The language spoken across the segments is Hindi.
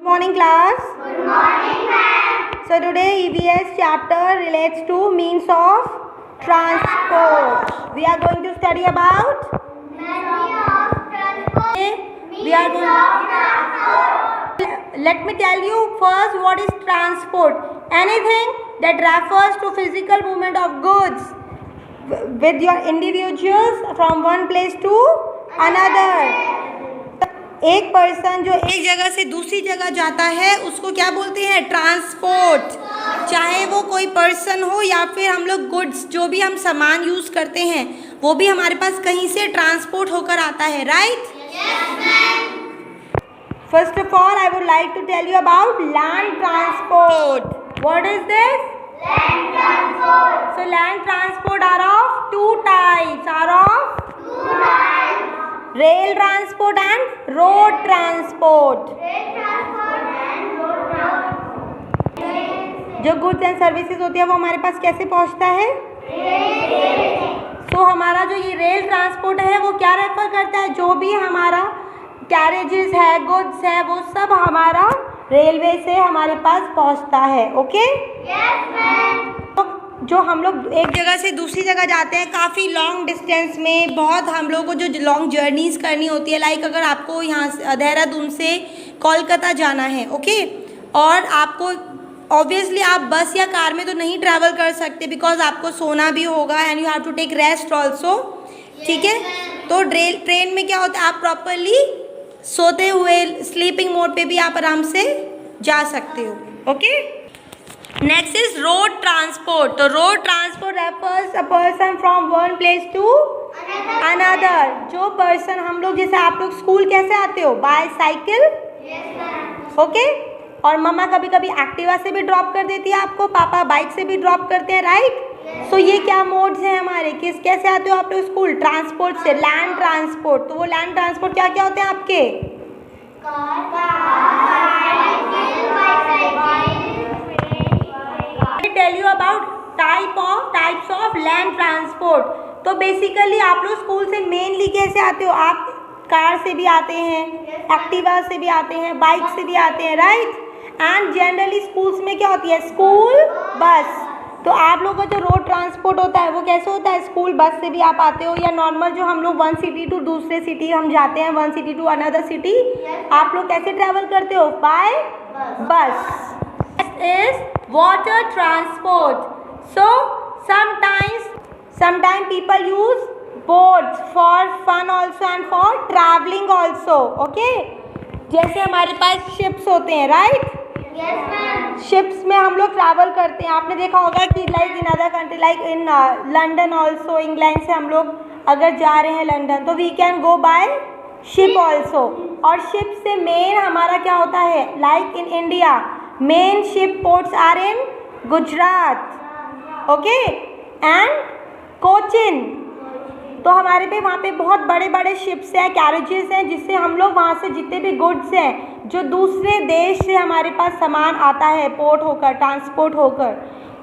Morning class. Good morning, ma'am. So today EVS chapter relates to means of transport. We are going to study about Let me tell you first what is transport. Anything that refers to physical movement of goods with your individuals from one place to another. एक पर्सन जो एक जगह से दूसरी जगह जाता है उसको क्या बोलते हैं? ट्रांसपोर्ट। चाहे वो कोई पर्सन हो या फिर हम लोग गुड्स, जो भी हम सामान यूज़ करते हैं वो भी हमारे पास कहीं से ट्रांसपोर्ट होकर आता है, right? First of all I would like to tell you about land transport. What is this? Land transport. So land transport are of two types. Rail transport and road transport. Rail transport and road transport. जो गुड्स एंड सर्विसेज होती है वो हमारे पास कैसे पहुंचता है? तो हमारा जो ये रेल ट्रांसपोर्ट है वो क्या रेफर करता है? जो भी हमारा कैरेजेस है, गुड्स है, वो सब हमारा रेलवे से हमारे पास पहुंचता है. ओके? Yes, ma'am. जो हम लोग एक जगह से दूसरी जगह जाते हैं काफ़ी लॉन्ग डिस्टेंस में, बहुत हम लोगों को जो लॉन्ग जर्नीज़ करनी होती है, लाइक अगर आपको यहाँ से देहरादून से कोलकाता जाना है, ओके, और आपको ऑब्वियसली आप बस या कार में तो नहीं ट्रैवल कर सकते बिकॉज आपको सोना भी होगा and you have to take rest also. ठीक है? तो ट्रेन में क्या होता है, आप प्रॉपरली सोते हुए स्लीपिंग मोड पे भी आप आराम से जा सकते हो. Okay? Next is road transport. तो road transport refers a person from one place to another. जो पर्सन, हम लोग जैसे आप लोग स्कूल कैसे आते हो? By cycle. ओके? और मम्मा कभी कभी एक्टिवा से भी ड्रॉप कर देती है आपको, पापा बाइक से भी ड्रॉप करते हैं, राइट? सो ये क्या मोड्स हैं हमारे? कैसे आते हो आप लोग स्कूल? ट्रांसपोर्ट से. Land transport. तो वो लैंड ट्रांसपोर्ट क्या क्या होते हैं आपके? Tell you about types of land transport. तो बेसिकली आप लोग स्कूल से मेनली कैसे आते हो? आप कार से भी आते हैं, एक्टिवा से भी आते हैं, बाइक से भी आते हैं, राइट? एंड जनरली स्कूल्स में क्या होती है? School bus. तो आप लोगों का जो रोड ट्रांसपोर्ट होता है वो कैसे होता है? स्कूल बस से भी आप आते हो, या नॉर्मल जो हम लोग वन सिटी टू दूसरे सिटी हम जाते हैं, one city to another city, आप लोग कैसे ट्रैवल करते हो? बाय बस. Is water transport. So sometimes people use boats for fun also and for traveling also. Okay? जैसे हमारे पास शिप्स होते हैं, राइट? Yes, ma'am. शिप्स में हम लोग ट्रैवल करते हैं. आपने देखा होगा कि like in other country, like in London also, England से हम लोग अगर जा रहे हैं लंदन तो we can go by ship also. और शिप से मेन हमारा क्या होता है? Like in India main ship ports are in Gujarat, okay, and Cochin. तो हमारे पे वहाँ पे बहुत बड़े बड़े शिप्स हैं, कैरेजेस हैं, जिससे हम लोग वहाँ से जितने भी गुड्स हैं जो दूसरे देश से हमारे पास सामान आता है पोर्ट होकर, ट्रांसपोर्ट होकर,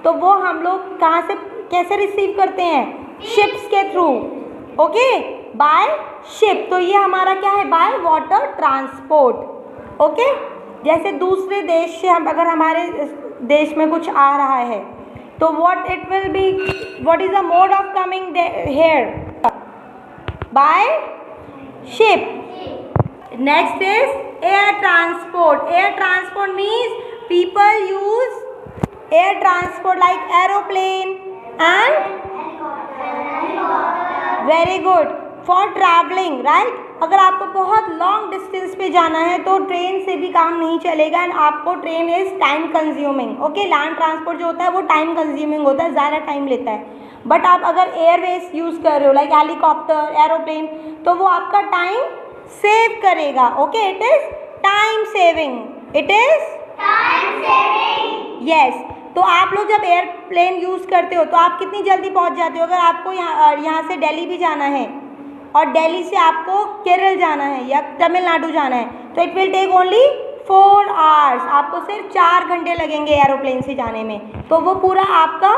तो वो हम लोग कहाँ से कैसे रिसीव करते हैं? शिप्स के थ्रू. ओके? By ship. तो ये हमारा क्या है? By water transport. ओके? जैसे दूसरे देश से हम अगर हमारे देश में कुछ आ रहा है तो what it will be, what is the mode of coming here? By ship. Next is air transport. Air transport means people use air transport like aeroplane and very good for travelling, right? अगर आपको बहुत लॉन्ग डिस्टेंस पे जाना है तो ट्रेन से भी काम नहीं चलेगा एंड आपको train is time consuming. Okay? Land transport जो होता है वो टाइम कंज्यूमिंग होता है, ज़्यादा टाइम लेता है. बट आप अगर एयरवेज यूज़ कर रहे हो लाइक हेलीकॉप्टर, एरोप्लेन, तो वो आपका टाइम सेव करेगा. Okay? It is time saving. It is Time saving. Yes. तो आप लोग जब एयरप्लेन यूज़ करते हो तो आप कितनी जल्दी पहुंच जाते हो? अगर आपको यहाँ से दिल्ली भी जाना है और दिल्ली से आपको केरल जाना है या तमिलनाडु जाना है तो it will take only 4 hours. आपको सिर्फ 4 घंटे लगेंगे एरोप्लेन से जाने में. तो वो पूरा आपका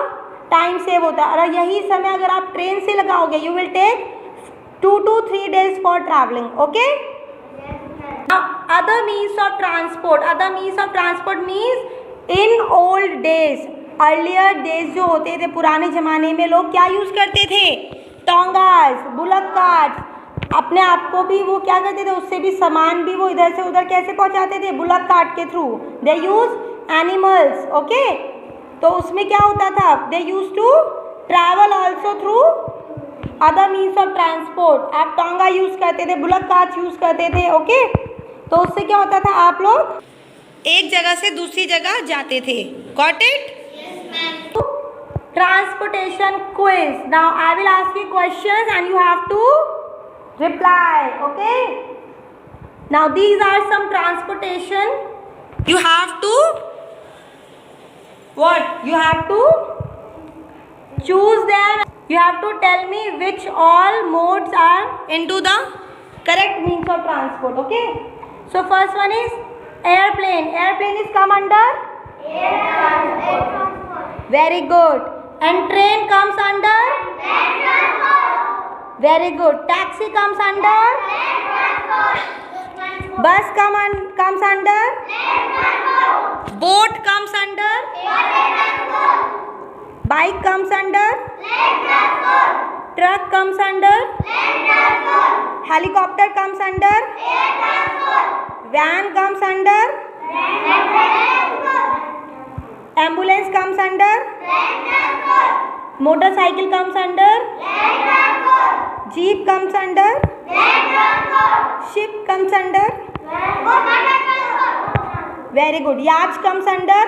टाइम सेव होता है. और यही समय अगर आप ट्रेन से लगाओगे you will take 2 to 3 days for travelling. Okay? Yes, ma'am. other means of transport. Other means of transport means in old days, earlier days जो होते थे पुराने ज़माने में, लोग क्या यूज़ करते थे? टोंगास, बुलक कार्ट। अपने आप को भी वो क्या करते थे, उससे भी सामान भी वो इधर से उधर कैसे पहुंचाते थे? बुलक कार्ट के through. They use animals, okay. तो उसमें क्या होता था? They use to travel also through other means of transport. आप टोंगा यूज़ करते थे, बुलक कार्ट यूज़ करते थे, ओके। तो उससे क्या होता था, आप लोग एक जगह से दूसरी जगह जाते थे। Got it? Transportation quiz. Now I will ask you questions and you have to reply, okay? Now these are some transportation. You have to what? You have to choose them. You have to tell me which all modes are into the correct means of transport, okay? So first one is airplane. Airplane is come under Air transport. very good. And train comes under Land transport. very good. Taxi comes under Land transport. bus comes under Land transport. boat comes under Water transport. bike comes under Land transport. truck comes under Land transport. helicopter comes under Air transport. van comes under Land transport. ambulance comes under Land transport. motorcycle comes under Land transport. jeep comes under Land transport. ship comes under Water transport. very good yacht comes under